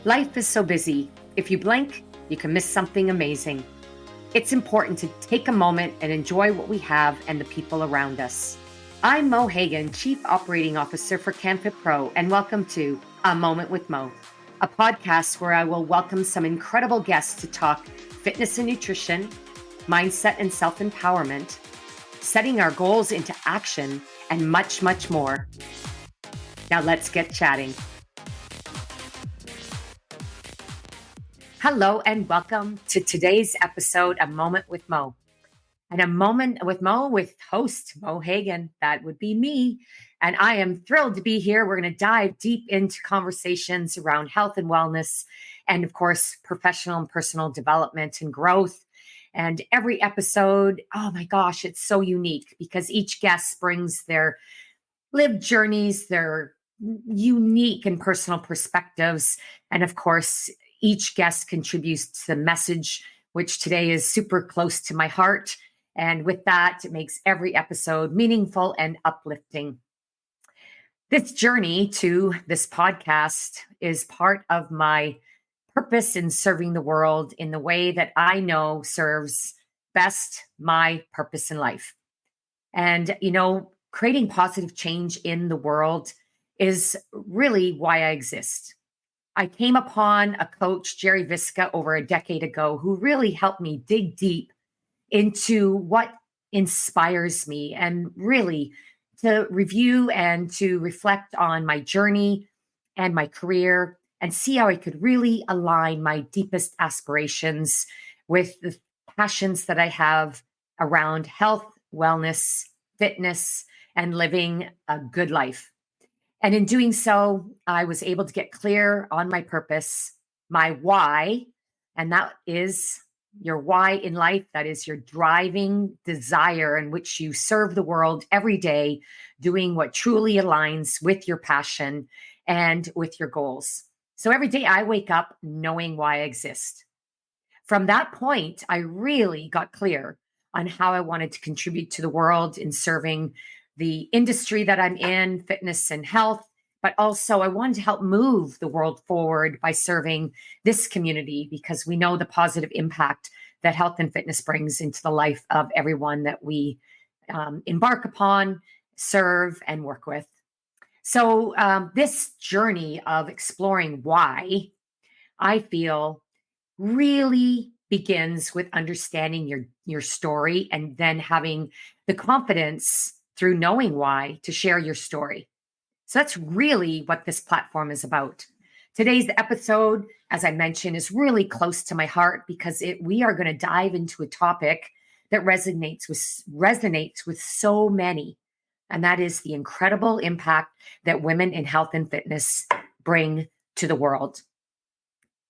Life is so busy. If you blink, you can miss something amazing. It's important to take a moment and enjoy what we have and the people around us. I'm Mo Hagan, Chief Operating Officer for canfitpro, and welcome to A Moment with Mo, a podcast where I will welcome some incredible guests to talk fitness and nutrition, mindset and self-empowerment, setting our goals into action, and much, much more. Now let's get chatting. Hello and welcome to today's episode, A Moment with Mo. And A Moment with Mo with host Mo Hagan. That would be me. And I am thrilled to be here. We're going to dive deep into conversations around health and wellness, and of course, professional and personal development and growth. And every episode, oh my gosh, it's so unique because each guest brings their lived journeys, their unique and personal perspectives. And of course, each guest contributes to the message, which today is super close to my heart. And with that, it makes every episode meaningful and uplifting. This journey to this podcast is part of my purpose in serving the world in the way that I know serves best my purpose in life. And, creating positive change in the world is really why I exist. I came upon a coach, Jerry Visca, over a decade ago, who really helped me dig deep into what inspires me and really to review and to reflect on my journey and my career and see how I could really align my deepest aspirations with the passions that I have around health, wellness, fitness, and living a good life. And in doing so, I was able to get clear on my purpose, my why, and that is your why in life. That is your driving desire in which you serve the world every day, doing what truly aligns with your passion and with your goals. So every day I wake up knowing why I exist. From that point, I really got clear on how I wanted to contribute to the world in serving the industry that I'm in, fitness and health, but also I wanted to help move the world forward by serving this community because we know the positive impact that health and fitness brings into the life of everyone that we embark upon, serve, and work with. So this journey of exploring why, I feel, really begins with understanding your story and then having the confidence through knowing why to share your story. So that's really what this platform is about. Today's episode, as I mentioned, is really close to my heart because we are going to dive into a topic that resonates with so many, and that is the incredible impact that women in health and fitness bring to the world.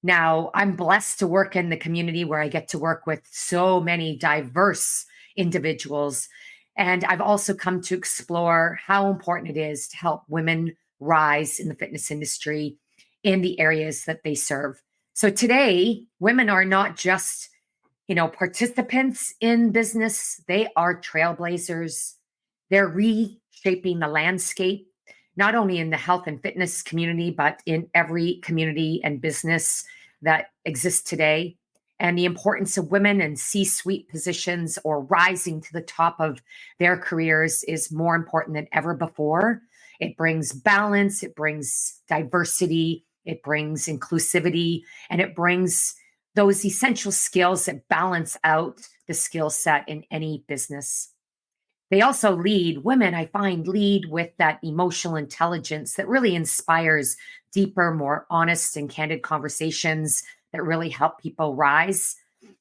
Now, I'm blessed to work in the community where I get to work with so many diverse individuals. And I've also come to explore how important it is to help women rise in the fitness industry in the areas that they serve. So today, women are not just, participants in business. They are trailblazers. They're reshaping the landscape, not only in the health and fitness community, but in every community and business that exists today. And the importance of women in C-suite positions or rising to the top of their careers is more important than ever before. It brings balance, it brings diversity, it brings inclusivity, and it brings those essential skills that balance out the skill set in any business. They also women I find lead with that emotional intelligence that really inspires deeper, more honest and candid conversations that really help people rise.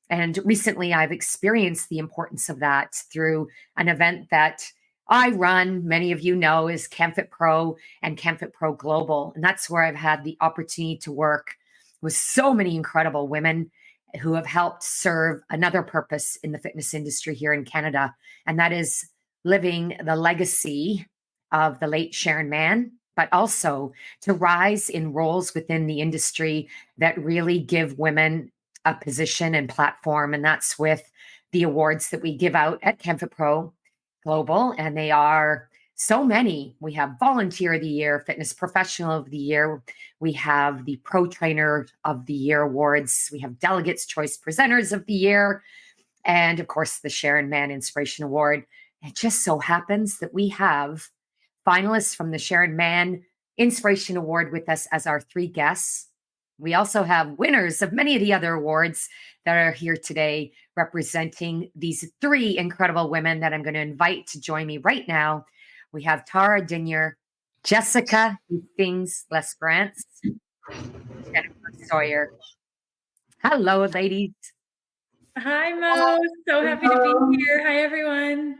And recently I've experienced the importance of that through an event that I run, many of you know, is canfitpro and canfitpro Global. And that's where I've had the opportunity to work with so many incredible women who have helped serve another purpose in the fitness industry here in Canada. And that is living the legacy of the late Sharon Mann, but also to rise in roles within the industry that really give women a position and platform. And that's with the awards that we give out at canfitpro Global. And they are so many. We have Volunteer of the Year, Fitness Professional of the Year. We have the Pro Trainer of the Year awards. We have Delegates Choice Presenters of the Year. And of course, the Sharon Mann Inspiration Award. It just so happens that we have finalists from the Sharon Mann Inspiration Award with us as our 3 guests. We also have winners of many of the other awards that are here today representing these 3 incredible women that I'm going to invite to join me right now. We have Tara Dinyer, Jessica Hastings-Lesperance, Jennifer Sawyer. Hello, ladies. Hi, Mo. So happy to be here. Hi, everyone.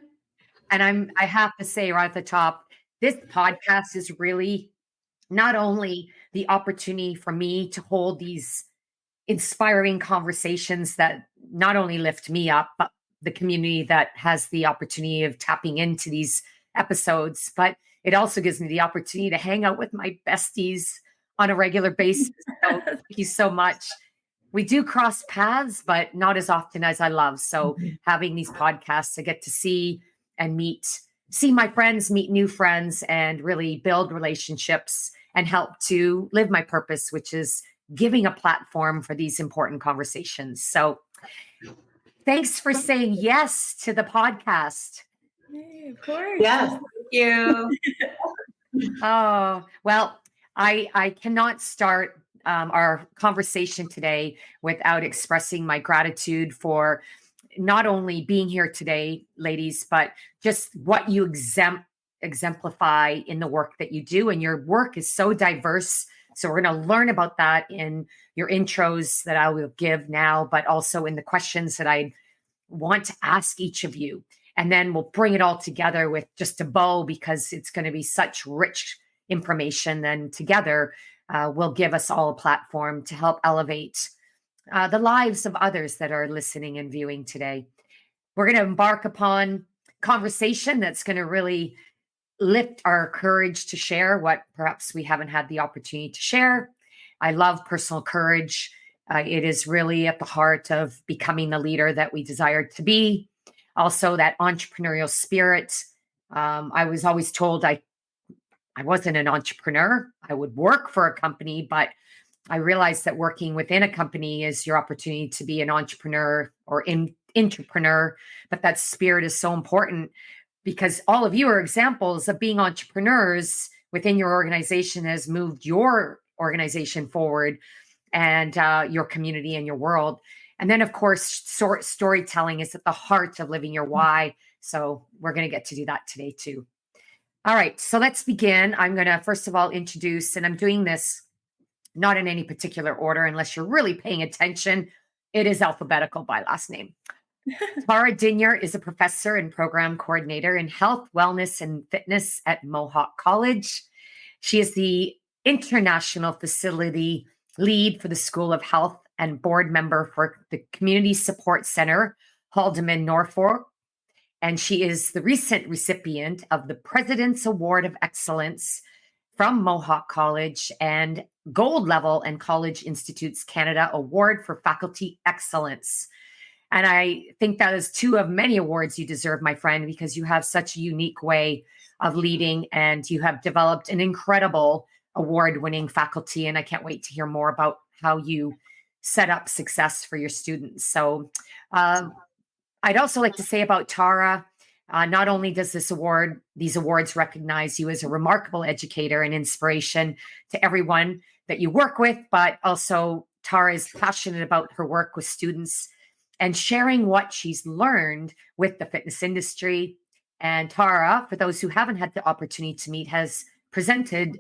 And I have to say right at the top, this podcast is really not only the opportunity for me to hold these inspiring conversations that not only lift me up, but the community that has the opportunity of tapping into these episodes, but it also gives me the opportunity to hang out with my besties on a regular basis. So thank you so much. We do cross paths, but not as often as I love. So having these podcasts, I get to see and see my friends, meet new friends, and really build relationships and help to live my purpose, which is giving a platform for these important conversations. So thanks for saying yes to the podcast. Hey, of course. Yes, thank you. Oh, well, I cannot start our conversation today without expressing my gratitude for not only being here today, ladies, but just what you exemplify in the work that you do. And your work is so diverse. So we're going to learn about that in your intros that I will give now, but also in the questions that I want to ask each of you. And then we'll bring it all together with just a bow, because it's going to be such rich information. Then together will give us all a platform to help elevate the lives of others that are listening and viewing today. We're going to embark upon conversation that's going to really lift our courage to share what perhaps we haven't had the opportunity to share. I love personal courage. It is really at the heart of becoming the leader that we desire to be. Also, that entrepreneurial spirit. I was always told I wasn't an entrepreneur. I would work for a company, but I realized that working within a company is your opportunity to be an entrepreneur or entrepreneur. But that spirit is so important, because all of you are examples of being entrepreneurs within your organization, has moved your organization forward and your community and your world. And then, of course, storytelling is at the heart of living your why. So we're going to get to do that today, too. All right, so let's begin. I'm going to, first of all, introduce, and I'm doing this not in any particular order, unless you're really paying attention. It is alphabetical by last name. Tara Dinyer is a professor and program coordinator in health, wellness, and fitness at Mohawk College. She is the international facility lead for the School of Health and board member for the Community Support Center, Haldeman, Norfolk. And she is the recent recipient of the President's Award of Excellence from Mohawk College and Gold Level and College Institutes Canada Award for Faculty Excellence. And I think that is 2 of many awards you deserve, my friend, because you have such a unique way of leading and you have developed an incredible award-winning faculty. And I can't wait to hear more about how you set up success for your students. So I'd also like to say about Tara, not only does these awards recognize you as a remarkable educator and inspiration to everyone that you work with, but also Tara is passionate about her work with students and sharing what she's learned with the fitness industry. And Tara, for those who haven't had the opportunity to meet, has presented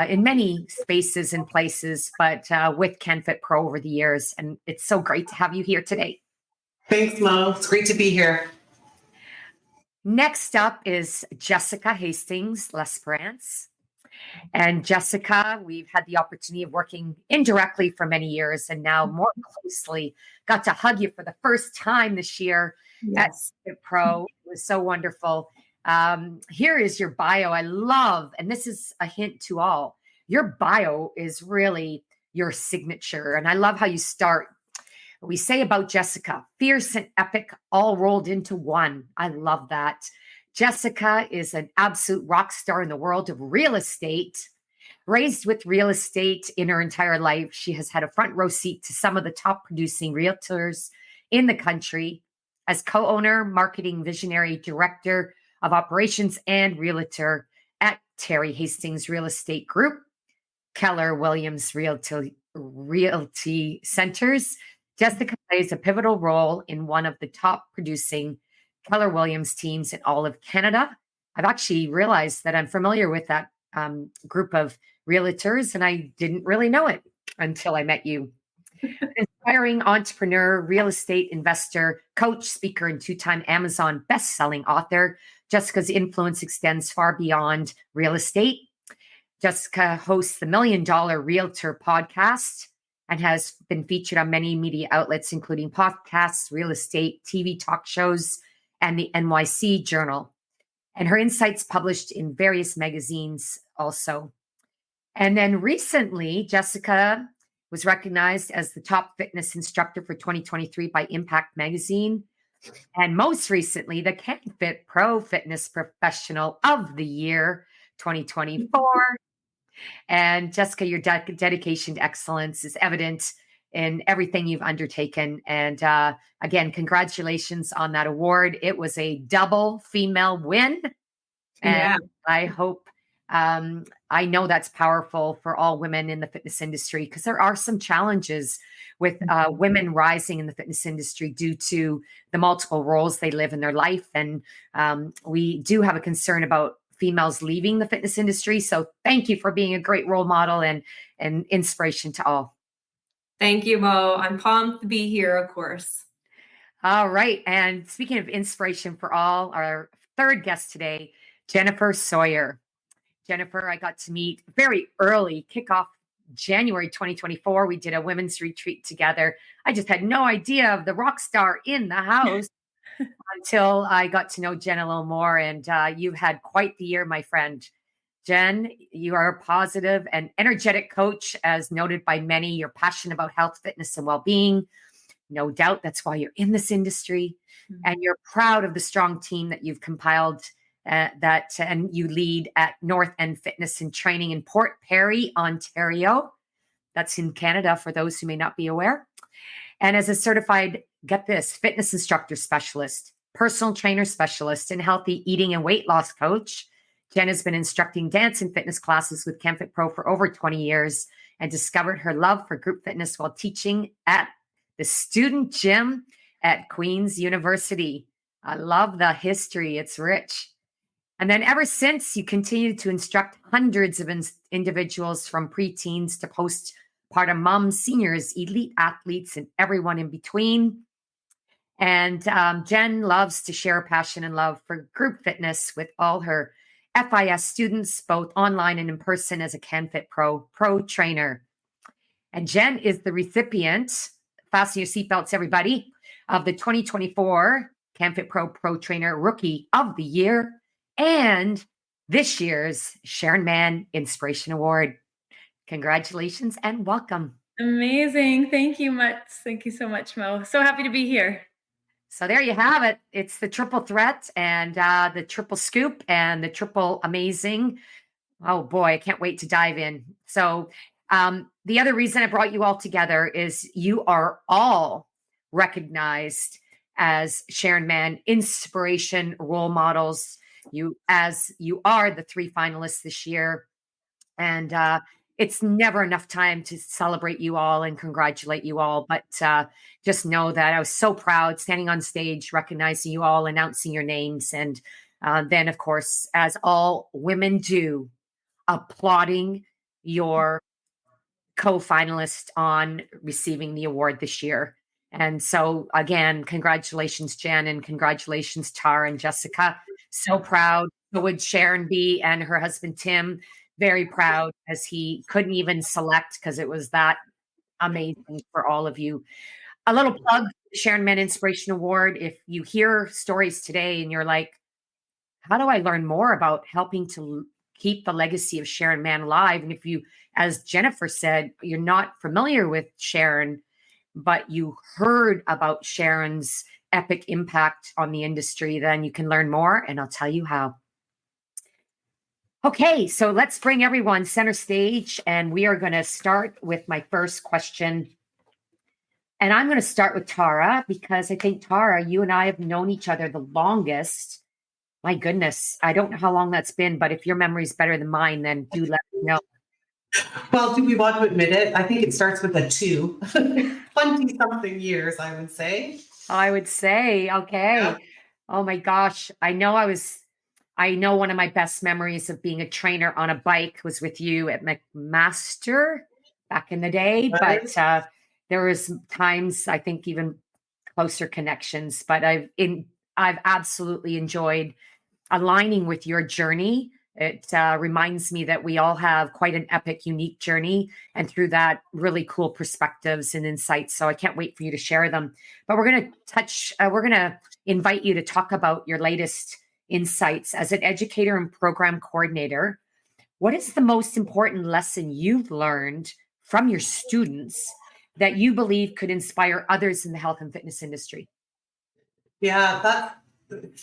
in many spaces and places, but with canfitpro over the years. And it's so great to have you here today. Thanks, Mo. It's great to be here. Next up is Jessica Hastings-Lesperance. And Jessica, we've had the opportunity of working indirectly for many years, and now more closely got to hug you for the first time this year at canfitpro. It was so wonderful. Here is your bio. I love, and this is a hint to all, your bio is really your signature. And I love how you start. We say about Jessica, fierce and epic, all rolled into one. I love that. Jessica is an absolute rock star in the world of real estate. Raised with real estate in her entire life, she has had a front row seat to some of the top producing realtors in the country. As co owner, marketing visionary, director of operations, and realtor at Terry Hastings Real Estate Group, Keller Williams Realty Centers, Jessica plays a pivotal role in one of the top producing Keller Williams teams in all of Canada. I've actually realized that I'm familiar with that group of realtors, and I didn't really know it until I met you. Inspiring entrepreneur, real estate investor, coach, speaker, and two-time Amazon best-selling author, Jessica's influence extends far beyond real estate. Jessica hosts the $1 Million Realtor podcast and has been featured on many media outlets, including podcasts, real estate, TV talk shows, and the NYC Journal. And her insights published in various magazines also. And then recently, Jessica was recognized as the top fitness instructor for 2023 by Impact Magazine. And most recently, the canfitpro Fitness Professional of the Year 2024. And Jessica, your dedication to excellence is evident in everything you've undertaken. And again, congratulations on that award. It was a double female win. And I hope, I know that's powerful for all women in the fitness industry, because there are some challenges with women rising in the fitness industry due to the multiple roles they live in their life. And we do have a concern about females leaving the fitness industry. So thank you for being a great role model and inspiration to all. Thank you, Mo. I'm pumped to be here, of course. All right. And speaking of inspiration for all, our third guest today, Jennifer Sawyer. Jennifer, I got to meet very early, kickoff January 2024. We did a women's retreat together. I just had no idea of the rock star in the house until I got to know Jen a little more. And you've had quite the year, my friend. Jen, you are a positive and energetic coach, as noted by many. You're passionate about health, fitness, and well-being. No doubt that's why you're in this industry. Mm-hmm. And you're proud of the strong team that you've compiled and you lead at North End Fitness and Training in Port Perry, Ontario. That's in Canada, for those who may not be aware. And as a certified, get this, fitness instructor specialist, personal trainer specialist, and healthy eating and weight loss coach, Jen has been instructing dance and fitness classes with canfitpro for over 20 years and discovered her love for group fitness while teaching at the student gym at Queen's University. I love the history. It's rich. And then ever since, you continue to instruct hundreds of individuals from preteens to postpartum moms, seniors, elite athletes, and everyone in between. And Jen loves to share a passion and love for group fitness with all her FIS students, both online and in person, as a canfitpro pro trainer. And Jen is the recipient, fasten your seatbelts, everybody, of the 2024 canfitpro Pro Trainer Rookie of the Year and this year's Sharon Mann Inspiration Award. Congratulations and welcome. Amazing. Thank you much. Thank you so much, Mo. So happy to be here. So there you have it. It's the triple threat and the triple scoop and the triple amazing. Oh boy, I can't wait to dive in. So the other reason I brought you all together is you are all recognized as Sharon Mann Inspiration role models. You are the 3 finalists this year. And it's never enough time to celebrate you all and congratulate you all. But just know that I was so proud standing on stage, recognizing you all, announcing your names. And then, of course, as all women do, applauding your co-finalist on receiving the award this year. And so, again, congratulations, Jen, and congratulations, Tara and Jessica. So proud. So would Sharon be, and her husband, Tim. Very proud, as he couldn't even select because it was that amazing for all of you. A little plug, Sharon Mann Inspiration Award. If you hear stories today and you're like, how do I learn more about helping to keep the legacy of Sharon Mann alive? And if you, as Jennifer said, you're not familiar with Sharon, but you heard about Sharon's epic impact on the industry, then you can learn more, and I'll tell you how. Okay, so let's bring everyone center stage, and we are going to start with my first question. And I'm going to start with Tara, because I think, Tara, you and I have known each other the longest. My goodness, I don't know how long that's been, but if your memory is better than mine, then do let me know. Well, do we want to admit it? I think it starts with a 2. 20-something years, I would say. I would say, okay. Yeah. Oh my gosh. I know one of my best memories of being a trainer on a bike was with you at McMaster back in the day, Right. but there was times, I think, even closer connections, but I've absolutely enjoyed aligning with your journey. It reminds me that we all have quite an epic, unique journey, and through that, really cool perspectives and insights. So I can't wait for you to share them. But we're going to invite you to talk about your latest insights as an educator and program coordinator. What is the most important lesson you've learned from your students that you believe could inspire others in the health and fitness industry? Yeah,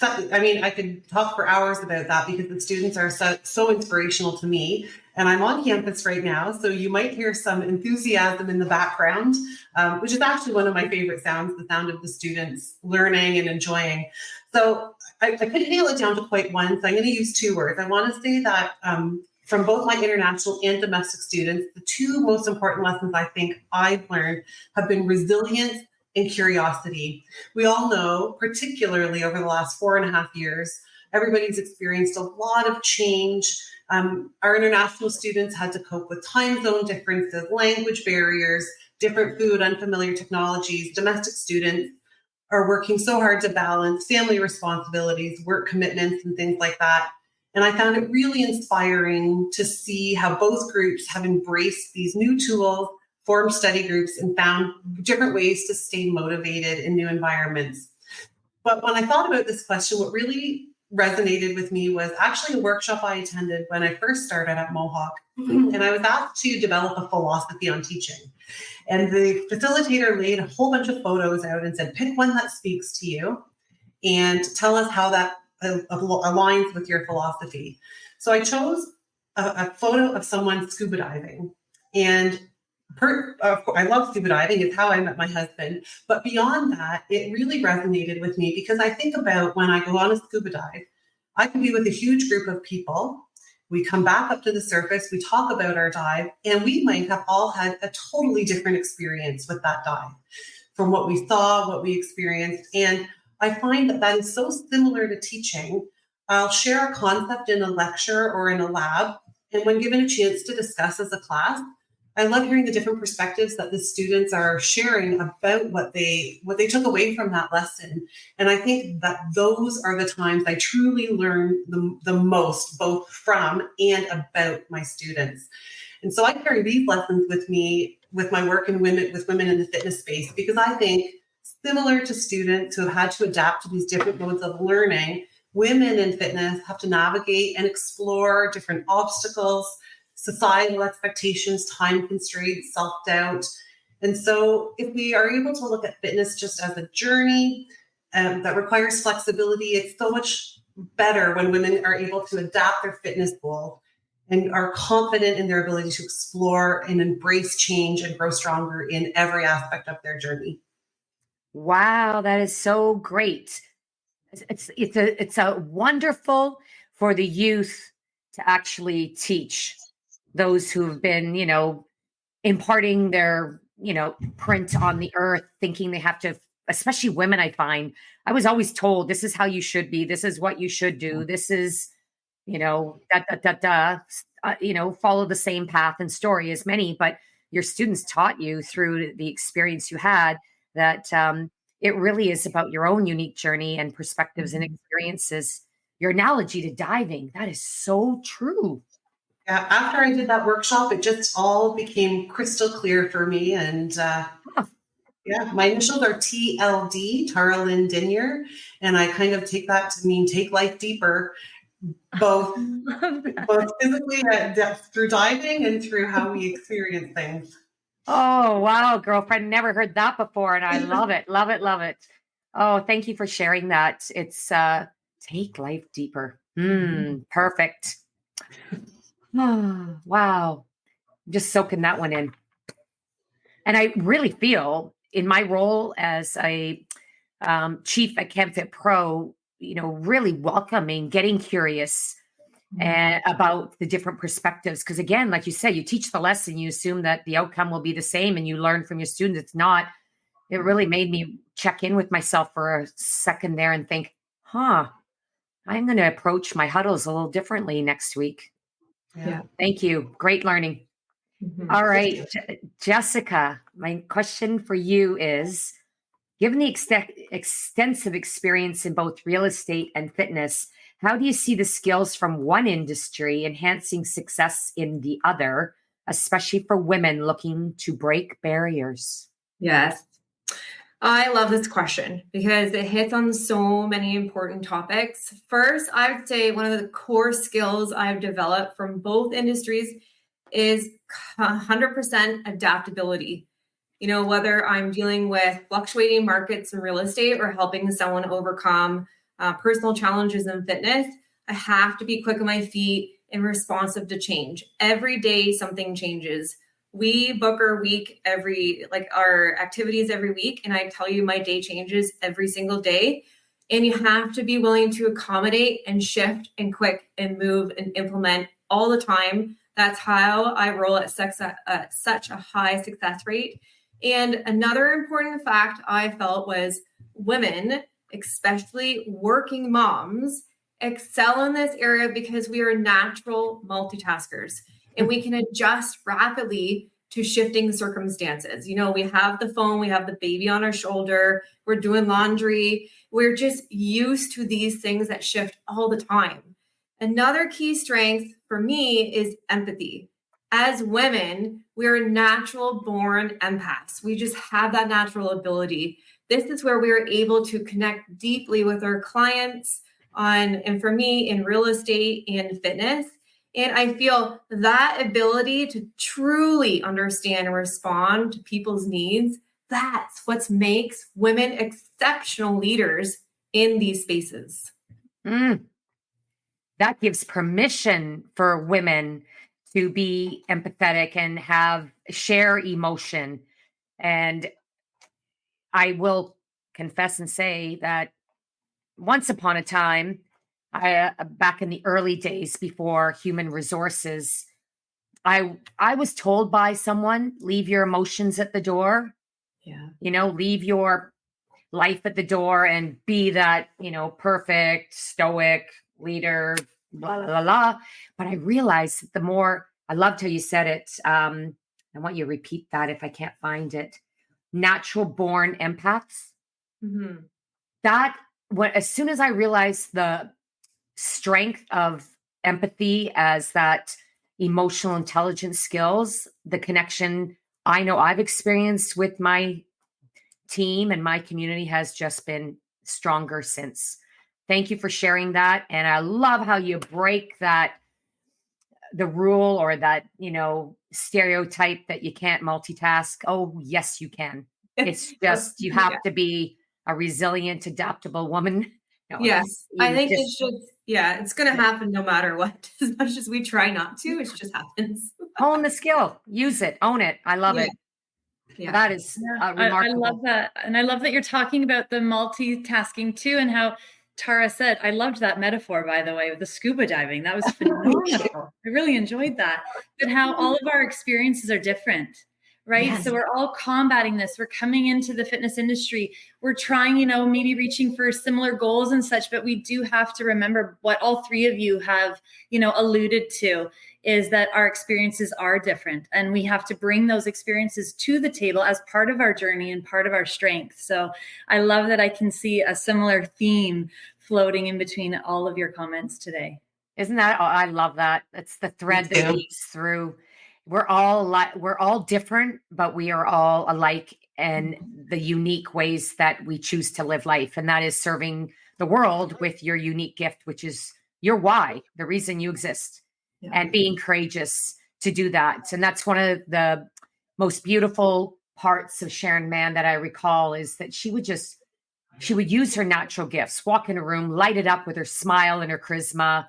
I mean, I could talk for hours about that because the students are so inspirational to me. And I'm on campus right now, so you might hear some enthusiasm in the background, which is actually one of my favorite sounds, the sound of the students learning and enjoying. So I couldn't nail it down to quite one, so I'm going to use 2 words. I want to say that from both my international and domestic students, the 2 most important lessons I think I've learned have been resilience and curiosity. We all know, particularly over the last 4.5 years, everybody's experienced a lot of change. Our international students had to cope with time zone differences, language barriers, different food, unfamiliar technologies. Domestic students are working so hard to balance family responsibilities, work commitments, and things like that. And I found it really inspiring to see how both groups have embraced these new tools, formed study groups, and found different ways to stay motivated in new environments. But when I thought about this question, what really resonated with me was actually a workshop I attended when I first started at Mohawk. And I was asked to develop a philosophy on teaching. And the facilitator laid a whole bunch of photos out and said, pick one that speaks to you and tell us how that aligns with your philosophy. So I chose a photo of someone scuba diving. And I love scuba diving. It's how I met my husband. But beyond that, it really resonated with me because I think about when I go on a scuba dive, I can be with a huge group of people. We come back up to the surface, we talk about our dive, and we might have all had a totally different experience with that dive from what we saw, what we experienced. And I find that that is so similar to teaching. I'll share a concept in a lecture or in a lab, and when given a chance to discuss as a class, I love hearing the different perspectives that the students are sharing about what they took away from that lesson. And I think that those are the times I truly learn the most, both from and about my students. And so I carry these lessons with me with my work with women in the fitness space, because I think similar to students who have had to adapt to these different modes of learning, women in fitness have to navigate and explore different obstacles, societal expectations, time constraints, self-doubt. And so if we are able to look at fitness just as a journey that requires flexibility, it's so much better when women are able to adapt their fitness goal and are confident in their ability to explore and embrace change and grow stronger in every aspect of their journey. Wow, that is so great. It's a wonderful for the youth to actually teach those who've been, imparting their, print on the earth, thinking they have to, especially women. I find I was always told, this is how you should be. This is what you should do. This is, follow the same path and story as many, but your students taught you through the experience you had that, it really is about your own unique journey and perspectives and experiences. Your analogy to diving, that is so true. Yeah, after I did that workshop, it just all became crystal clear for me. And my initials are TLD, Tara Lynn Dinyer. And I kind of take that to mean take life deeper, both physically through diving and through how we experience things. Oh, wow, girlfriend. Never heard that before. And I love it. Love it. Love it. Oh, thank you for sharing that. It's take life deeper. Perfect. Wow. I'm just soaking that one in. And I really feel in my role as a chief at canfitpro, really welcoming, getting curious and about the different perspectives. Because again, like you said, you teach the lesson, you assume that the outcome will be the same and you learn from your students. It's not. It really made me check in with myself for a second there and think, I'm going to approach my huddles a little differently next week. Yeah. Thank you. Great learning. All right, Jessica, my question for you is, given the extensive experience in both real estate and fitness, how do you see the skills from one industry enhancing success in the other, especially for women looking to break barriers? Yes. I love this question because it hits on so many important topics. First, I would say one of the core skills I've developed from both industries is 100% adaptability. Whether I'm dealing with fluctuating markets in real estate or helping someone overcome personal challenges in fitness, I have to be quick on my feet and responsive to change. Every day, something changes. We book our our activities every week. And I tell you, my day changes every single day. And you have to be willing to accommodate and shift and quick and move and implement all the time. That's how I roll at such a high success rate. And another important fact I felt was women, especially working moms, excel in this area because we are natural multitaskers and we can adjust rapidly to shifting circumstances. We have the phone, we have the baby on our shoulder, we're doing laundry. We're just used to these things that shift all the time. Another key strength for me is empathy. As women, we're natural born empaths. We just have that natural ability. This is where we are able to connect deeply with our clients and for me, in real estate and fitness. And I feel that ability to truly understand and respond to people's needs, that's what makes women exceptional leaders in these spaces. That gives permission for women to be empathetic and share emotion. And I will confess and say that once upon a time, back in the early days before human resources, I was told by someone, leave your emotions at the door. Yeah. Leave your life at the door and be that, perfect, stoic leader, blah, blah, blah, blah. But I realized that the more, I loved how you said it. I want you to repeat that if I can't find it. Natural born empaths. As soon as I realized the strength of empathy as that emotional intelligence skills, the connection I know I've experienced with my team and my community has just been stronger since. Thank you for sharing that. And I love how you break the rule or that, stereotype that you can't multitask. Oh, yes, you can. It's just, you have to be a resilient, adaptable woman. Yes. I think it's going to happen no matter what. As much as we try not to, it just happens. Hone the skill, use it, own it. I love it. Yeah. That is remarkable. I love that. And I love that you're talking about the multitasking too, and how Tara said, I loved that metaphor, by the way, with the scuba diving. That was phenomenal. I really enjoyed that. But how all of our experiences are different, right? Yes. So we're all combating this. We're coming into the fitness industry. We're trying, maybe reaching for similar goals and such, but we do have to remember what all three of you have, alluded to, is that our experiences are different, and we have to bring those experiences to the table as part of our journey and part of our strength. So I love that I can see a similar theme floating in between all of your comments today. Isn't that, I love that. It's the thread that leads through. We're all different, but we are all alike in the unique ways that we choose to live life. And that is serving the world with your unique gift, which is your why, the reason you exist. And being courageous to do that. And that's one of the most beautiful parts of Sharon Mann that I recall, is that she would just she would use her natural gifts, walk in a room, light it up with her smile and her charisma,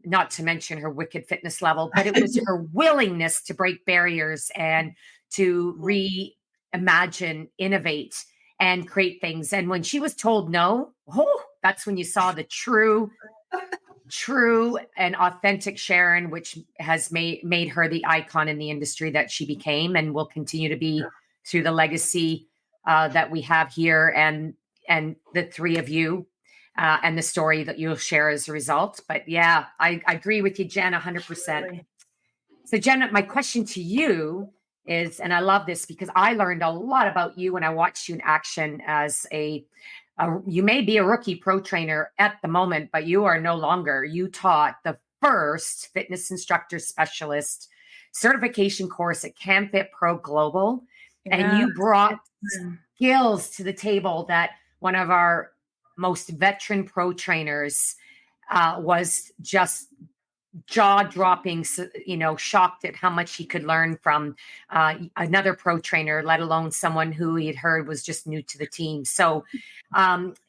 not to mention her wicked fitness level, but it was her willingness to break barriers and to reimagine, innovate, and create things. And when she was told no, that's when you saw the true and authentic Sharon, which has made her the icon in the industry that she became and will continue to be through the legacy that we have here and the three of you and the story that you'll share as a result. But yeah, I agree with you, Jen, 100%. So Jen, my question to you is, and I love this because I learned a lot about you when I watched you in action as you may be a rookie pro trainer at the moment, but you are no longer. You taught the first fitness instructor specialist certification course at canfitpro Global. Yeah. And you brought skills to the table that one of our most veteran pro trainers was just jaw-dropping, shocked at how much he could learn from another pro trainer, let alone someone who he had heard was just new to the team. So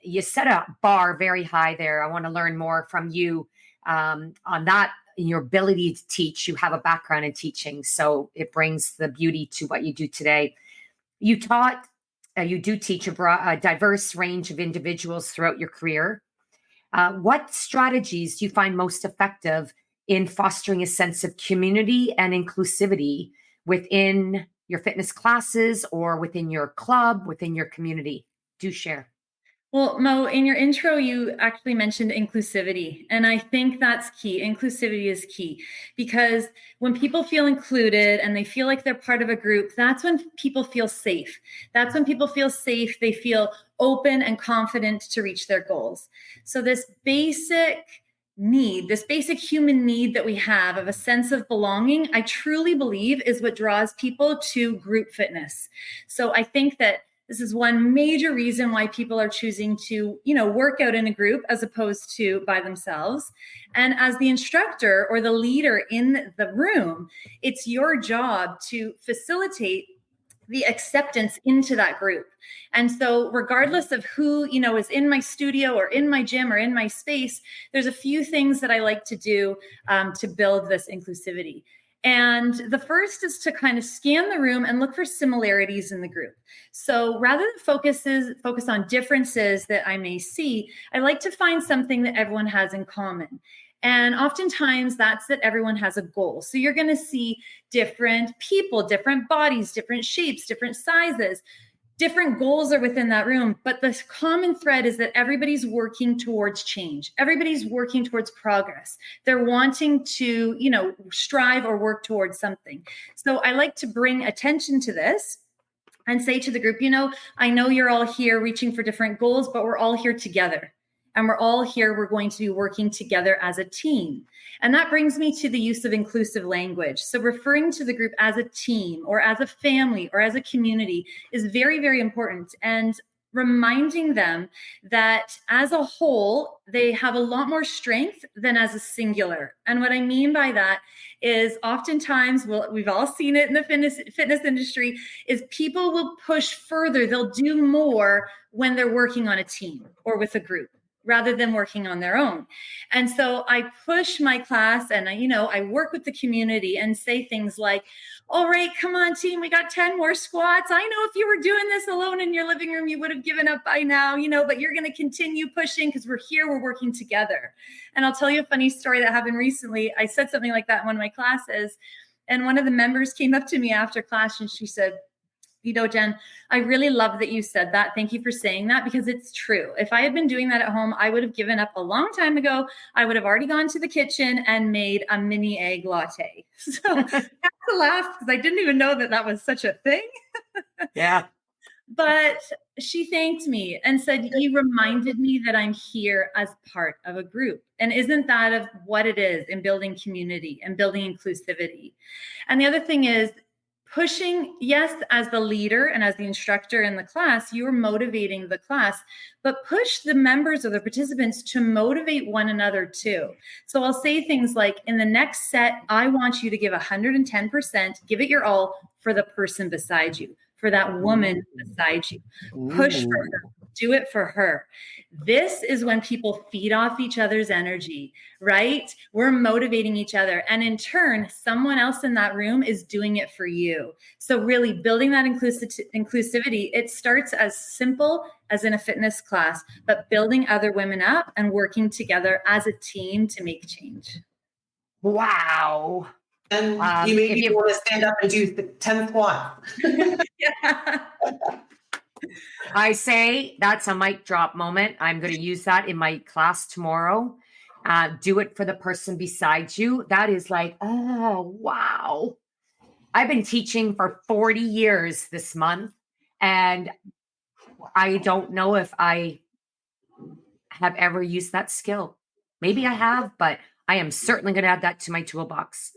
you set a bar very high there. I want to learn more from you on that, in your ability to teach. You have a background in teaching, so it brings the beauty to what you do today. You do teach a diverse range of individuals throughout your career. What strategies do you find most effective in fostering a sense of community and inclusivity within your fitness classes or within your club, within your community? Do share. Well, Mo, in your intro, you actually mentioned inclusivity. And I think that's key. Inclusivity is key because when people feel included and they feel like they're part of a group, that's when people feel safe. That's when people feel safe. They feel open and confident to reach their goals. So this basic human need that we have of a sense of belonging, I truly believe is what draws people to group fitness. So I think that this is one major reason why people are choosing to, work out in a group as opposed to by themselves. And as the instructor or the leader in the room, it's your job to facilitate the acceptance into that group. And so regardless of who, is in my studio or in my gym or in my space, there's a few things that I like to do to build this inclusivity. And the first is to kind of scan the room and look for similarities in the group. So rather than focus on differences that I may see, I like to find something that everyone has in common. And oftentimes that's that everyone has a goal. So you're going to see different people, different bodies, different shapes, different sizes. Different goals are within that room, but the common thread is that everybody's working towards change. Everybody's working towards progress. They're wanting to, strive or work towards something. So I like to bring attention to this and say to the group, I know you're all here reaching for different goals, but we're all here together. And we're going to be working together as a team. And that brings me to the use of inclusive language. So referring to the group as a team or as a family or as a community is very, very important. And reminding them that as a whole, they have a lot more strength than as a singular. And what I mean by that is oftentimes, we've all seen it in the fitness industry, is people will push further. They'll do more when they're working on a team or with a group, rather than working on their own. And so I push my class and I work with the community and say things like, all right, come on team, we got 10 more squats. I know if you were doing this alone in your living room, you would have given up by now, but you're going to continue pushing because we're here, we're working together. And I'll tell you a funny story that happened recently. I said something like that in one of my classes, and one of the members came up to me after class and she said, Jen, I really love that you said that. Thank you for saying that because it's true. If I had been doing that at home, I would have given up a long time ago. I would have already gone to the kitchen and made a mini egg latte. So I have to laugh because I didn't even know that was such a thing. Yeah. But she thanked me and said, you reminded me that I'm here as part of a group. And isn't that of what it is in building community and building inclusivity? And the other thing is, pushing, yes, as the leader and as the instructor in the class, you're motivating the class, but push the members or the participants to motivate one another too. So I'll say things like, in the next set, I want you to give 110%, give it your all for the person beside you, for that woman beside you. Push for her. do it for her. This is when people feed off each other's energy, right? We're motivating each other. And in turn, someone else in that room is doing it for you. So really building that inclusivity, it starts as simple as in a fitness class, but building other women up and working together as a team to make change. Wow. And you maybe want to stand up and do 10 squats. Yeah. I say that's a mic drop moment. I'm going to use that in my class tomorrow. Do it for the person beside you. That is like, oh, wow. I've been teaching for 40 years this month, and I don't know if I have ever used that skill. Maybe I have, but I am certainly going to add that to my toolbox.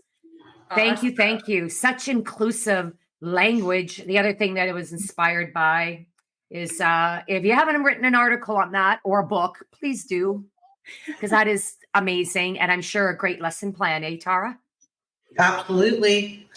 Thank you. Thank you. Such inclusive language. The other thing that it was inspired by is if you haven't written an article on that or a book, please do, because that is amazing. And I'm sure a great lesson plan, eh, Tara? Absolutely.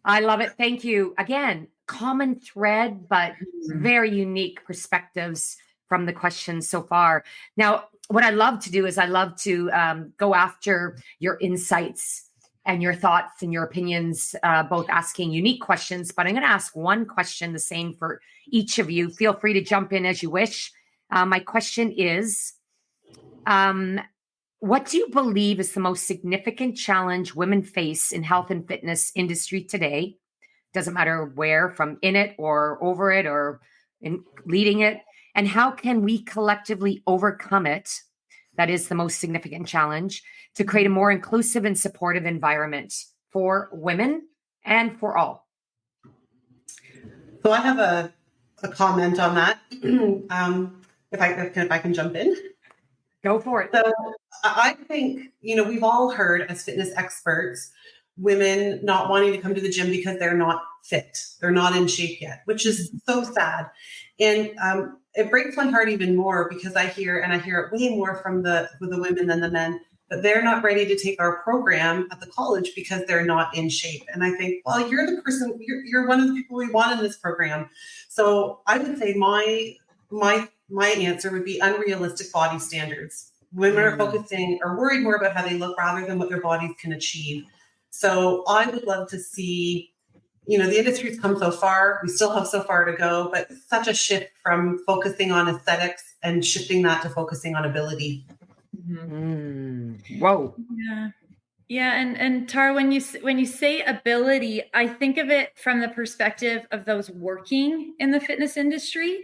I love it. Thank you. Again, common thread, but very unique perspectives from the questions so far. Now, what I love to do is I love to go after your insights and your thoughts and your opinions, both asking unique questions, but I'm going to ask one question, the same for each of you. Feel free to jump in as you wish. My question is, what do you believe is the most significant challenge women face in health and fitness industry today? Doesn't matter where, from in it or over it or in leading it. And how can we collectively overcome it? That is the most significant challenge, to create a more inclusive and supportive environment for women and for all. So I have a comment on that. If I can jump in. Go for it. So I think, we've all heard as fitness experts, women not wanting to come to the gym because they're not fit. They're not in shape yet, which is so sad. And it breaks my heart even more because I hear it way more from the women than the men, that they're not ready to take our program at the college because they're not in shape. And I think, well, you're the person, you're one of the people we want in this program. So I would say my answer would be unrealistic body standards. Women are worried more about how they look rather than what their bodies can achieve. So I would love to see, the industry's come so far. We still have so far to go, but such a shift from focusing on aesthetics and shifting that to focusing on ability. Whoa. Yeah. And Tara, when you say ability, I think of it from the perspective of those working in the fitness industry.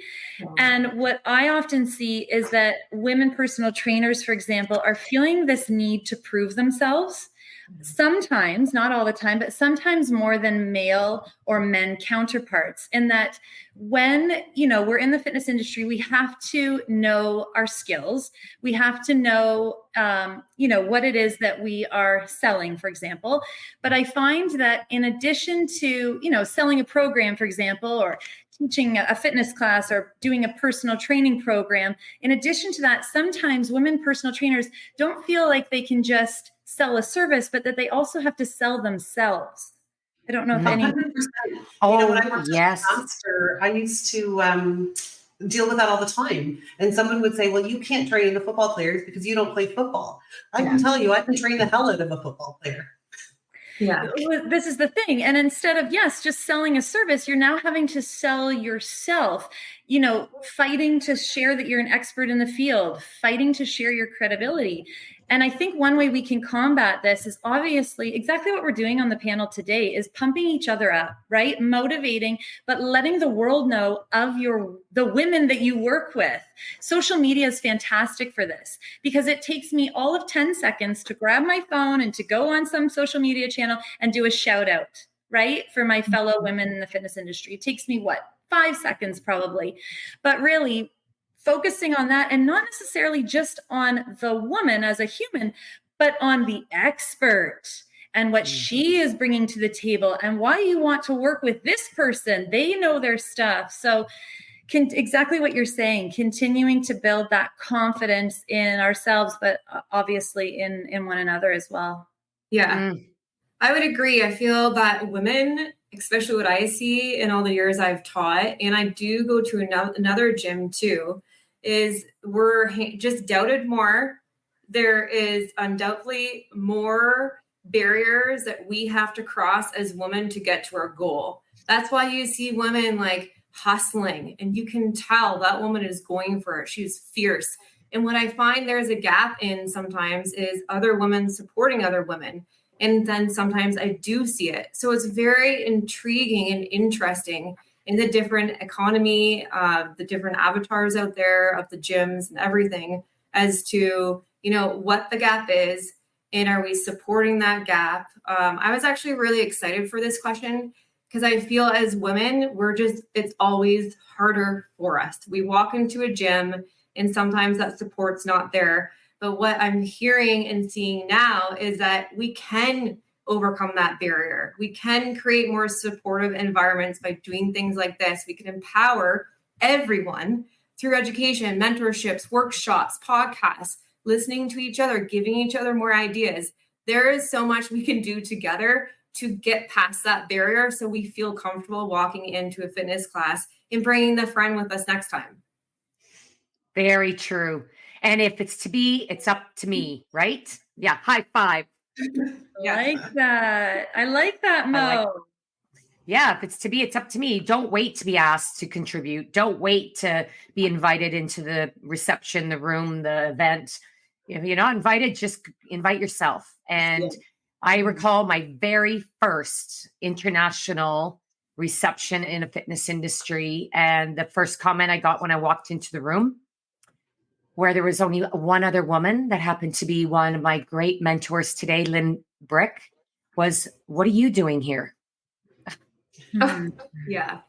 And what I often see is that women personal trainers, for example, are feeling this need to prove themselves. Sometimes, not all the time, but sometimes more than male or men counterparts, in that when, we're in the fitness industry, we have to know our skills. We have to know, what it is that we are selling, for example. But I find that in addition to, selling a program, for example, or teaching a fitness class or doing a personal training program, in addition to that, sometimes women personal trainers don't feel like they can just sell a service, but that they also have to sell themselves. I don't know if any. 100%. Oh, when I worked yes. as a master, I used to deal with that all the time. And someone would say, well, you can't train the football players because you don't play football. I can tell you, I can train the hell out of a football player. Yeah. This is the thing. And instead of, just selling a service, you're now having to sell yourself, fighting to share that you're an expert in the field, fighting to share your credibility. And I think one way we can combat this is obviously exactly what we're doing on the panel today, is pumping each other up, right? Motivating, but letting the world know of the women that you work with. Social media is fantastic for this because it takes me all of 10 seconds to grab my phone and to go on some social media channel and do a shout out, right? For my fellow women in the fitness industry. It takes me 5 seconds probably, but really focusing on that, and not necessarily just on the woman as a human, but on the expert and what she is bringing to the table and why you want to work with this person. They know their stuff. So exactly what you're saying, continuing to build that confidence in ourselves, but obviously in one another as well. Yeah. I would agree. I feel that women especially what I see in all the years I've taught, and I do go to another gym too, is we're just doubted more. There is undoubtedly more barriers that we have to cross as women to get to our goal. That's why you see women like hustling, and you can tell that woman is going for it. She's fierce. And what I find there's a gap in sometimes is other women supporting other women. And then sometimes I do see it. So it's very intriguing and interesting in the different economy, the different avatars out there of the gyms and everything as to, what the gap is. And are we supporting that gap? I was actually really excited for this question because I feel as women, it's always harder for us. We walk into a gym and sometimes that support's not there. But what I'm hearing and seeing now is that we can overcome that barrier. We can create more supportive environments by doing things like this. We can empower everyone through education, mentorships, workshops, podcasts, listening to each other, giving each other more ideas. There is so much we can do together to get past that barrier so we feel comfortable walking into a fitness class and bringing the friend with us next time. Very true. And if it's to be, it's up to me, right? Yeah. High five. Like that. I like that, Mo. Yeah. If it's to be, it's up to me. Don't wait to be asked to contribute. Don't wait to be invited into the reception, the room, the event. If you're not invited, just invite yourself. And I recall my very first international reception in a fitness industry. And the first comment I got when I walked into the room, where there was only one other woman that happened to be one of my great mentors today, Lynn Brick, was, "What are you doing here?" Yeah.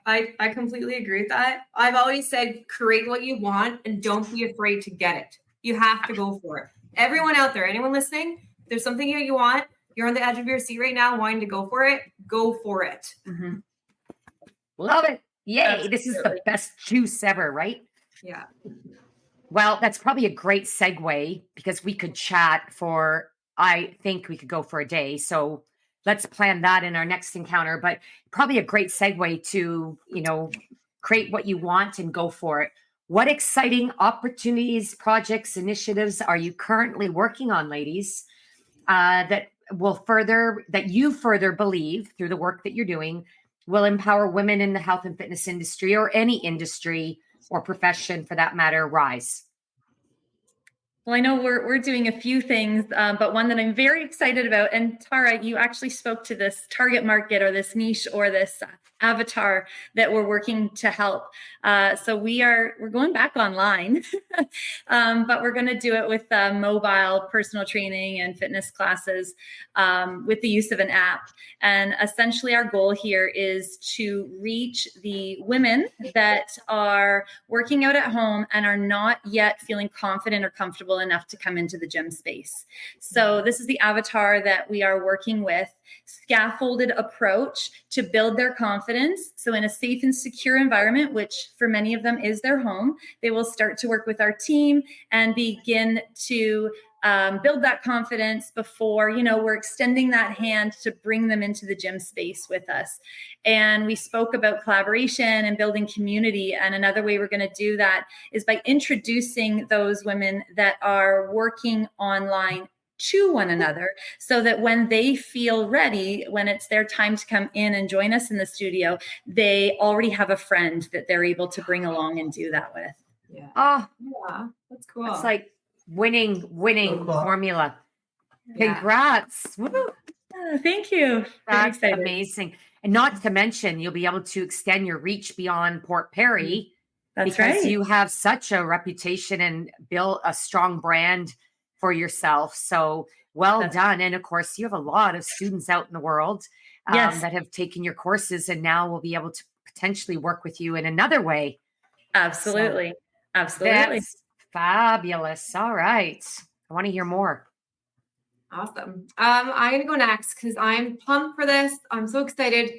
I completely agree with that. I've always said, create what you want and don't be afraid to get it. You have to go for it. Everyone out there, anyone listening, if there's something that you want, you're on the edge of your seat right now, wanting to go for it, go for it. Mm-hmm. Love it. Yay. Absolutely. This is the best juice ever, right? Yeah. Well, that's probably a great segue because we could chat I think we could go for a day. So let's plan that in our next encounter, but probably a great segue to, create what you want and go for it. What exciting opportunities, projects, initiatives are you currently working on, ladies, that you further believe through the work that you're doing will empower women in the health and fitness industry or any industry or profession for that matter rise? Well, I know we're doing a few things, but one that I'm very excited about, and Tara, you actually spoke to this target market or this niche or this avatar that we're working to help. So we're going back online, but we're going to do it with mobile personal training and fitness classes with the use of an app. And essentially our goal here is to reach the women that are working out at home and are not yet feeling confident or comfortable enough to come into the gym space. So this is the avatar that we are working with, scaffolded approach to build their confidence. So in a safe and secure environment, which for many of them is their home, they will start to work with our team and begin to build that confidence before, we're extending that hand to bring them into the gym space with us. And we spoke about collaboration and building community. And another way we're going to do that is by introducing those women that are working online to one another so that when they feel ready, when it's their time to come in and join us in the studio, they already have a friend that they're able to bring along and do that with. Yeah. Oh, yeah, that's cool. It's like winning So cool. formula. Yeah. Congrats. Woo. Thank you. That's amazing. And not to mention, you'll be able to extend your reach beyond Port Perry. That's because right. you have such a reputation and built a strong brand for yourself. So well done. And of course, you have a lot of students out in the world that have taken your courses and now will be able to potentially work with you in another way. Absolutely. So absolutely. That's fabulous. All right. I want to hear more. Awesome. I'm going to go next because I'm pumped for this. I'm so excited.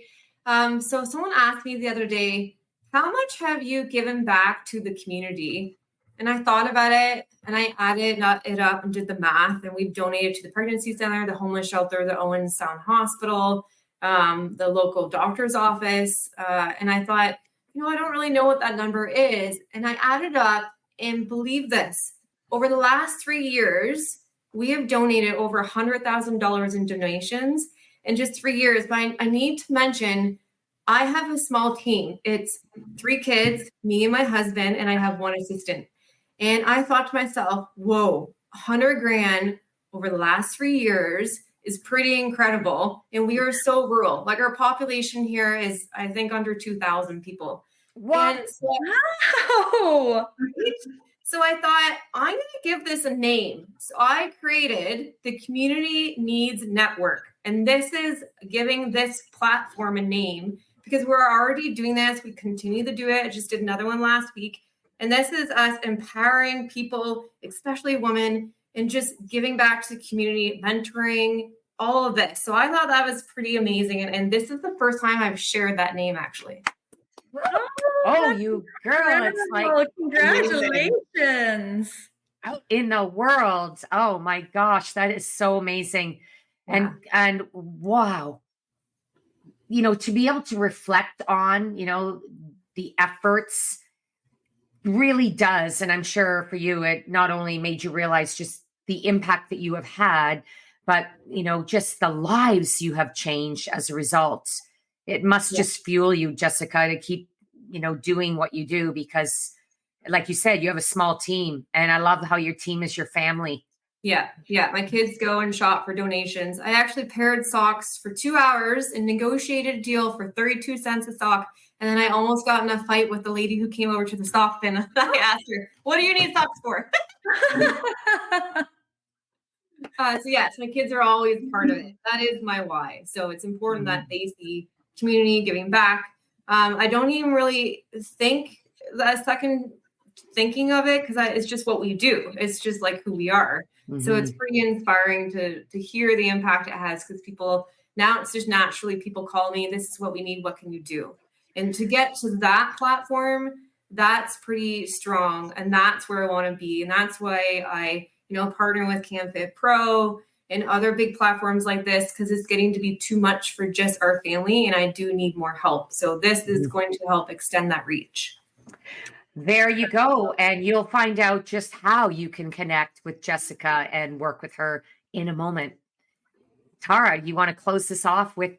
So someone asked me the other day, how much have you given back to the community? And I thought about it and I added it up and did the math, and we've donated to the pregnancy center, the homeless shelter, the Owen Sound Hospital, the local doctor's office. And I thought, I don't really know what that number is. And I added up, and believe this, over the last 3 years, we have donated over $100,000 in donations in just 3 years. But I need to mention, I have a small team. It's 3 kids, me and my husband, and I have 1 assistant. And I thought to myself, whoa, 100 grand over the last 3 years is pretty incredible. And we are so rural. Like, our population here is, I think, under 2,000 people. What? Wow. So I thought, I'm going to give this a name. So I created the Community Needs Network. And this is giving this platform a name because we're already doing this. We continue to do it. I just did another one last week. And this is us empowering people, especially women, and just giving back to the community, mentoring, all of this. So I thought that was pretty amazing. And this is the first time I've shared that name, actually. Oh, you girl, it's like congratulations. out in the world. Oh my gosh, that is so amazing. And wow. To be able to reflect on, the efforts really does. And I'm sure for you, it not only made you realize just the impact that you have had, but, just the lives you have changed as a result. It must just fuel you, Jessica, to keep, doing what you do because, like you said, you have a small team. And I love how your team is your family. Yeah. My kids go and shop for donations. I actually paired socks for 2 hours and negotiated a deal for 32 cents a sock. And then I almost got in a fight with the lady who came over to the sock bin. I asked her, what do you need socks for? So yes, my kids are always part of it. That is my why. So it's important that they see community giving back. I don't even really think a second thinking of it because it's just what we do. It's just like who we are. So it's pretty inspiring to hear the impact it has because people now it's just naturally people call me, this is what we need. What can you do? And to get to that platform, that's pretty strong. And that's where I want to be. And that's why I, partner with canfitpro and other big platforms like this, because it's getting to be too much for just our family. And I do need more help. So this is going to help extend that reach. There you go. And you'll find out just how you can connect with Jessica and work with her in a moment. Tara, you want to close this off with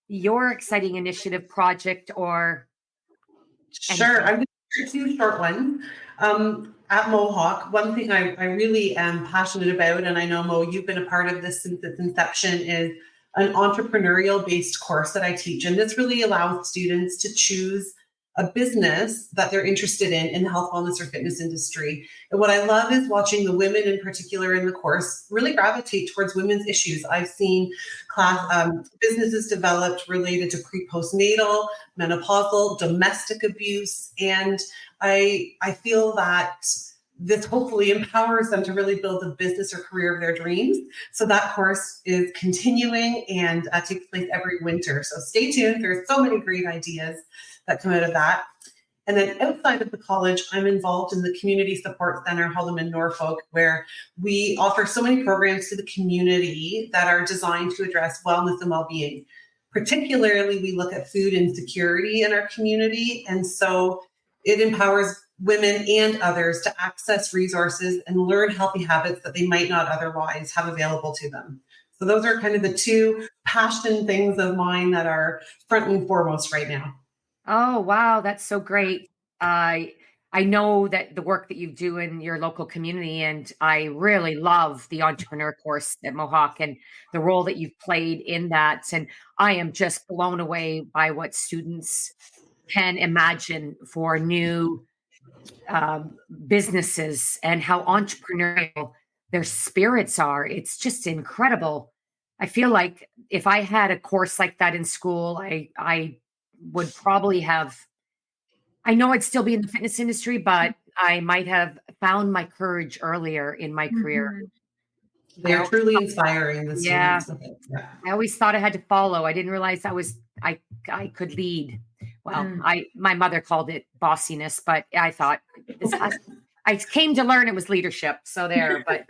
your exciting initiative project or? Sure. I'm going to share 2 short ones. At Mohawk, one thing I really am passionate about, and I know, Mo, you've been a part of this since its inception, is an entrepreneurial-based course that I teach. And this really allows students to choose a business that they're interested in the health, wellness, or fitness industry. And what I love is watching the women in particular in the course really gravitate towards women's issues. I've seen businesses developed related to pre-postnatal, menopausal, domestic abuse. And I feel that this hopefully empowers them to really build the business or career of their dreams. So that course is continuing and takes place every winter. So stay tuned. There's so many great ideas that come out of that. And then outside of the college, I'm involved in the Community Support Center, held in Norfolk, where we offer so many programs to the community that are designed to address wellness and well-being. Particularly, we look at food insecurity in our community. And so it empowers women and others to access resources and learn healthy habits that they might not otherwise have available to them. So those are kind of the 2 passion things of mine that are front and foremost right now. Oh, wow. That's so great. I know that the work that you do in your local community, and I really love the entrepreneur course at Mohawk and the role that you've played in that. And I am just blown away by what students can imagine for new businesses and how entrepreneurial their spirits are. It's just incredible. I feel like if I had a course like that in school, I would probably have, I know I'd still be in the fitness industry, but I might have found my courage earlier in my career. They're truly inspiring, the students. Yeah. I always thought I had to follow. I didn't realize I could lead. Well, my mother called it bossiness, but I thought I came to learn it was leadership. So there, but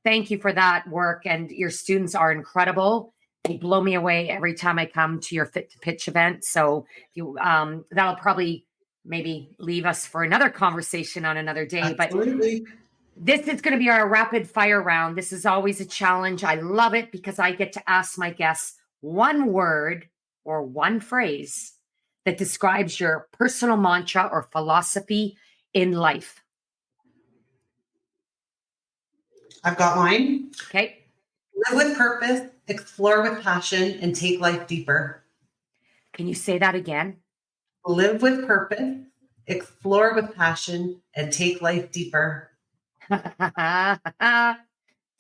thank you for that work. And your students are incredible. they blow me away every time I come to your Fit to Pitch event. So you that'll probably maybe leave us for another conversation on another day. Absolutely. But this is going to be our rapid fire round. This is always a challenge. I love it because I get to ask my guests one word or one phrase that describes your personal mantra or philosophy in life. I've got mine. Okay. Live with purpose, explore with passion, and take life deeper. Can you say that again? Live with purpose, explore with passion, and take life deeper.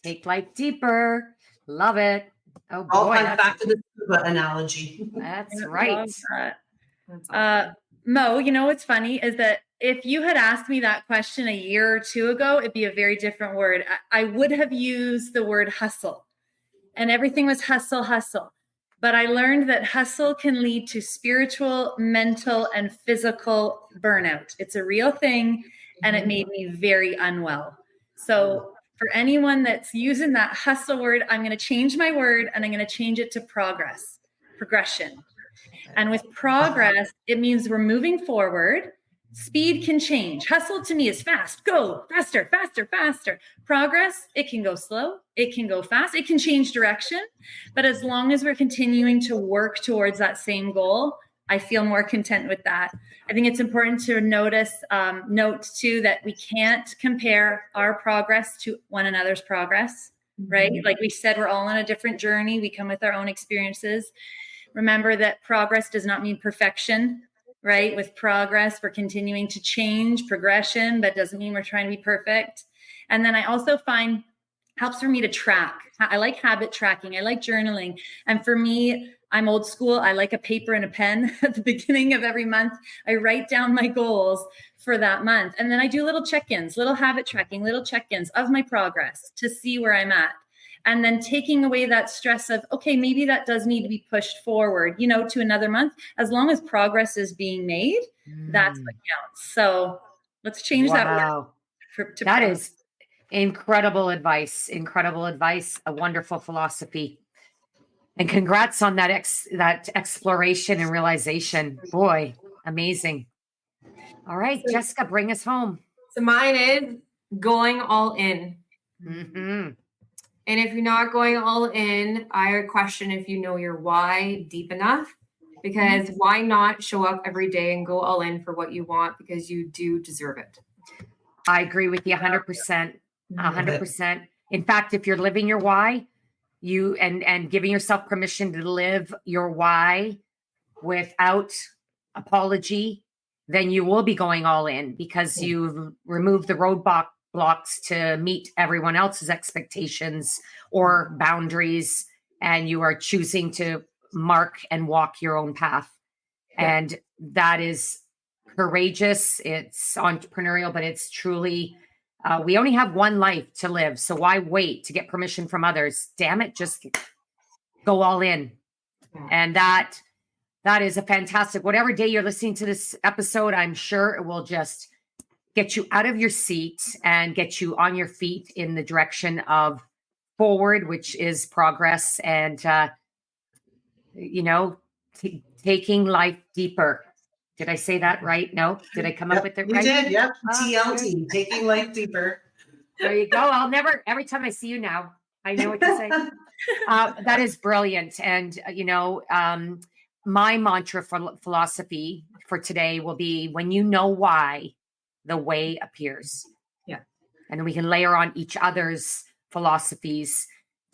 Take life deeper. Love it. Oh boy. All comes back to the scuba analogy. That's I right. love that. That's awesome. Mo, you know what's funny is that if you had asked me that question a year or two ago, it'd be a very different word. I would have used the word hustle, and everything was hustle, hustle. But I learned that hustle can lead to spiritual, mental, and physical burnout. It's a real thing, and it made me very unwell. So for anyone that's using that hustle word, I'm going to change my word, and I'm going to change it to progression. And with progress, it means we're moving forward. Speed can change. Hustle to me is fast. Go faster, faster, faster. Progress, it can go slow. It can go fast. It can change direction. But as long as we're continuing to work towards that same goal, I feel more content with that. I think it's important to note too, that we can't compare our progress to one another's progress, right? Like we said, we're all on a different journey. We come with our own experiences. Remember that progress does not mean perfection, right? With progress, we're continuing to change, progression. That doesn't mean we're trying to be perfect. And then I also find helps for me to track. I like habit tracking. I like journaling. And for me, I'm old school. I like a paper and a pen at the beginning of every month. I write down my goals for that month. And then I do little check-ins, little habit tracking, little check-ins of my progress to see where I'm at. And then taking away that stress of, okay, maybe that does need to be pushed forward, to another month. As long as progress is being made, that's what counts. So let's change that word to that progress. is incredible advice. Incredible advice. A wonderful philosophy. And congrats on that exploration and realization. Boy, amazing. All right, Jessica, bring us home. So mine is going all in. Mm-hmm. And if you're not going all in, I would question if you know your why deep enough, because why not show up every day and go all in for what you want, because you do deserve it. I agree with you 100%. 100%. In fact, if you're living your why, you and giving yourself permission to live your why without apology, then you will be going all in, because you've removed the blocks to meet everyone else's expectations or boundaries, and you are choosing to mark and walk your own path. And that is courageous. It's entrepreneurial, but it's truly, we only have one life to live. So why wait to get permission from others? Damn it, just go all in. And that is a fantastic, whatever day you're listening to this episode, I'm sure it will just get you out of your seat and get you on your feet in the direction of forward, which is progress and, taking life deeper. Did I say that right? No? Did I come up with it right? You did, yep. Oh, TLT, taking life deeper. There you go. Every time I see you now, I know what to say. That is brilliant. And, my mantra for philosophy for today will be, when you know why, the way appears. Yeah. And we can layer on each other's philosophies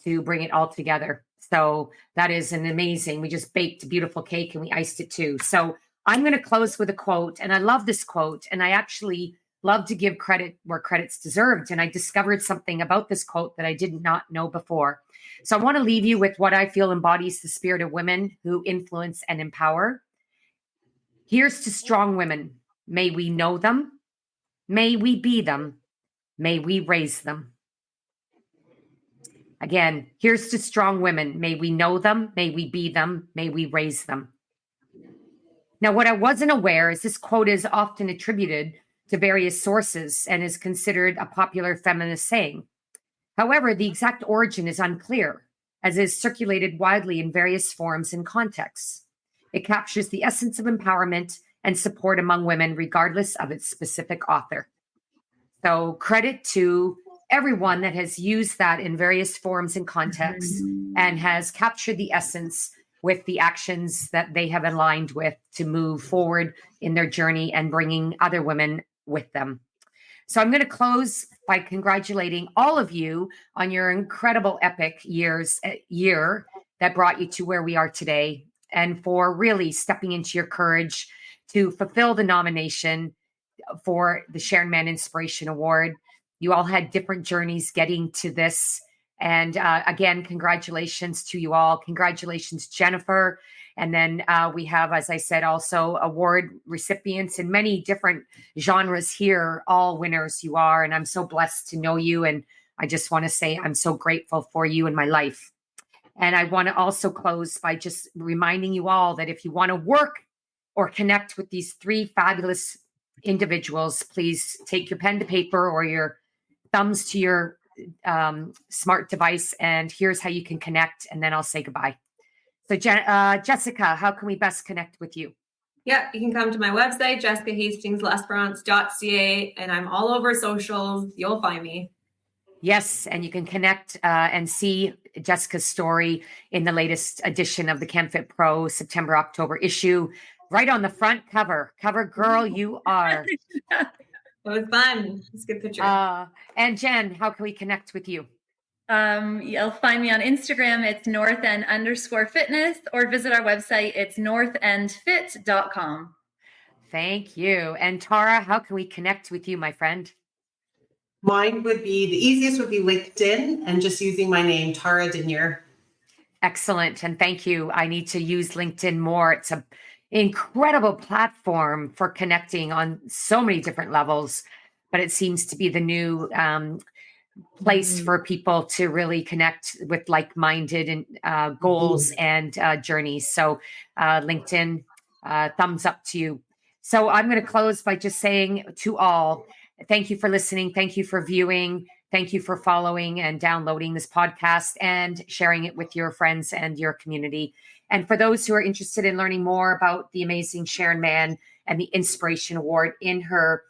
to bring it all together. So that is an amazing, we just baked a beautiful cake and we iced it too. So I'm going to close with a quote, and I love this quote, and I actually love to give credit where credit's deserved. And I discovered something about this quote that I did not know before. So I want to leave you with what I feel embodies the spirit of women who influence and empower. Here's to strong women. May we know them. May we be them. May we raise them. Again, here's to strong women. May we know them. May we be them. May we raise them. Now, what I wasn't aware is this quote is often attributed to various sources and is considered a popular feminist saying. However, the exact origin is unclear, as it is circulated widely in various forms and contexts. It captures the essence of empowerment and support among women, regardless of its specific author. So credit to everyone that has used that in various forms and contexts and has captured the essence with the actions that they have aligned with to move forward in their journey and bringing other women with them. So I'm going to close by congratulating all of you on your incredible epic year that brought you to where we are today, and for really stepping into your courage to fulfill the nomination for the Sharon Mann Inspiration Award. You all had different journeys getting to this. And again, congratulations to you all. Congratulations, Jennifer. And then we have, as I said, also award recipients in many different genres here, all winners you are. And I'm so blessed to know you. And I just want to say I'm so grateful for you in my life. And I want to also close by just reminding you all that if you want to work or connect with these three fabulous individuals, please take your pen to paper or your thumbs to your smart device, and here's how you can connect, and then I'll say goodbye. So Jessica, how can we best connect with you? Yeah, you can come to my website, jessicahastings-lesperance.ca, and I'm all over socials. You'll find me. Yes, and you can connect and see Jessica's story in the latest edition of the canfitpro September-October issue, right on the front cover. Cover girl, you are. It was fun. It's a good picture. And Jen, how can we connect with you? You'll find me on Instagram. It's northend_fitness, or visit our website. It's northendfit.com. Thank you. And Tara, how can we connect with you, my friend? Mine would be, the easiest would be LinkedIn and just using my name, Tara Dinyer. Excellent. And thank you. I need to use LinkedIn more. It's an incredible platform for connecting on so many different levels, but it seems to be the new place for people to really connect with like-minded and goals and journeys. So LinkedIn, thumbs up to you. So I'm going to close by just saying to all, thank you for listening. Thank you for viewing. Thank you for following and downloading this podcast and sharing it with your friends and your community. And for those who are interested in learning more about the amazing Sharon Mann and the Inspiration Award in her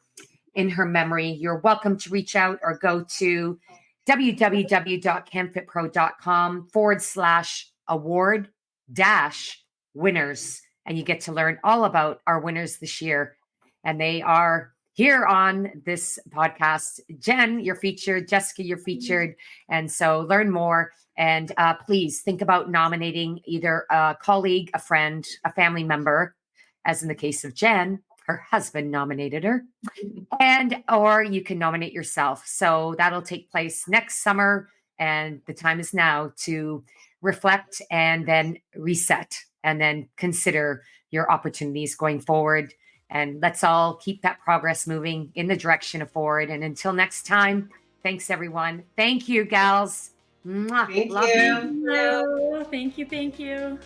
memory, you're welcome to reach out or go to www.canfitpro.com/award-winners. And you get to learn all about our winners this year. And they are here on this podcast. Jen, you're featured. Jessica, you're featured. And so learn more. And please think about nominating either a colleague, a friend, a family member, as in the case of Jen, her husband nominated her, or you can nominate yourself. So that'll take place next summer. And the time is now to reflect and then reset and then consider your opportunities going forward. And let's all keep that progress moving in the direction of forward. And until next time, thanks, everyone. Thank you, gals. Mwah. Thank Love you. you. Thank you. Thank you.